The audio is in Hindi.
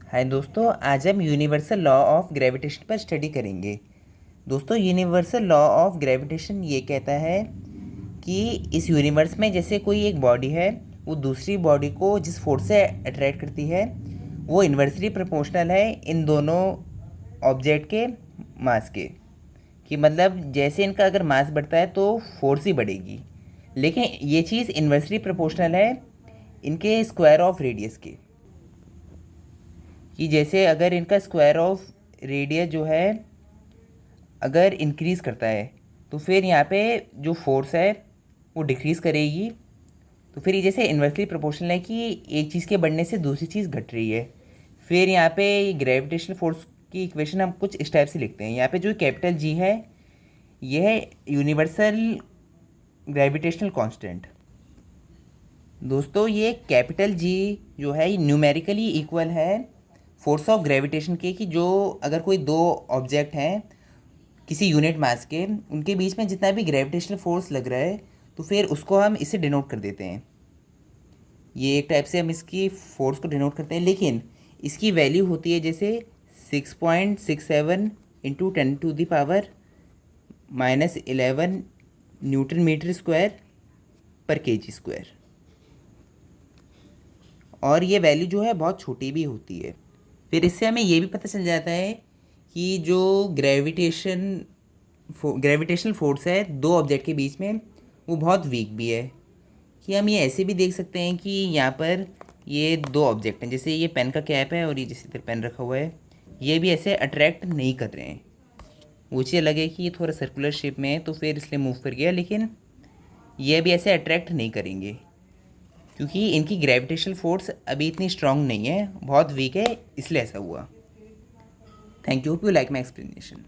हाय दोस्तों, आज हम यूनिवर्सल लॉ ऑफ ग्रेविटेशन पर स्टडी करेंगे। दोस्तों, यूनिवर्सल लॉ ऑफ ग्रेविटेशन ये कहता है कि इस यूनिवर्स में जैसे कोई एक बॉडी है, वो दूसरी बॉडी को जिस फोर्स से अट्रैक्ट करती है वो इन्वर्सली प्रोपोर्शनल है इन दोनों ऑब्जेक्ट के मास के। कि मतलब जैसे इनका अगर मास बढ़ता है तो फोर्स ही बढ़ेगी, लेकिन ये चीज़ इन्वर्सली प्रोपोर्शनल है इनके स्क्वायर ऑफ रेडियस के। कि जैसे अगर इनका स्क्वायर ऑफ रेडियस जो है अगर इंक्रीज़ करता है तो फिर यहाँ पे जो फोर्स है वो डिक्रीज़ करेगी। तो फिर ये जैसे इन्वर्सली प्रोपोर्शनल है कि एक चीज़ के बढ़ने से दूसरी चीज़ घट रही है। फिर यहाँ पे ग्रेविटेशनल फोर्स की इक्वेशन हम कुछ इस टाइप से लिखते हैं। यहाँ पे जो कैपिटल जी है यह है यूनिवर्सल ग्रेविटेशनल कांस्टेंट। दोस्तों, ये कैपिटल जी जो है ये न्यूमेरिकली इक्वल है फोर्स ऑफ ग्रेविटेशन के। कि जो अगर कोई दो ऑब्जेक्ट हैं किसी यूनिट मास के, उनके बीच में जितना भी ग्रेविटेशनल फोर्स लग रहा है तो फिर उसको हम इसे डिनोट कर देते हैं। ये एक टाइप से हम इसकी फोर्स को डिनोट करते हैं, लेकिन इसकी वैल्यू होती है जैसे 6.67 इंटू 10⁻⁻11 न्यूटन मीटर स्क्वायर पर केजी स्क्वायर। और ये वैल्यू जो है बहुत छोटी भी होती है। फिर इससे हमें ये भी पता चल जाता है कि जो ग्रेविटेशनल फोर्स है दो ऑब्जेक्ट के बीच में वो बहुत वीक भी है। कि हम ये ऐसे भी देख सकते हैं कि यहाँ पर ये दो ऑब्जेक्ट हैं, जैसे ये पेन का कैप है और ये जिस तरह पेन रखा हुआ है, ये भी ऐसे अट्रैक्ट नहीं कर रहे हैं। वो चीज़ लगे कि ये थोड़ा सर्कुलर शेप में है तो फिर इसलिए मूव कर गया, लेकिन ये भी ऐसे अट्रैक्ट नहीं करेंगे क्योंकि इनकी ग्रेविटेशनल फोर्स अभी इतनी स्ट्रांग नहीं है, बहुत वीक है, इसलिए ऐसा हुआ। Thank you, hope you like my explanation.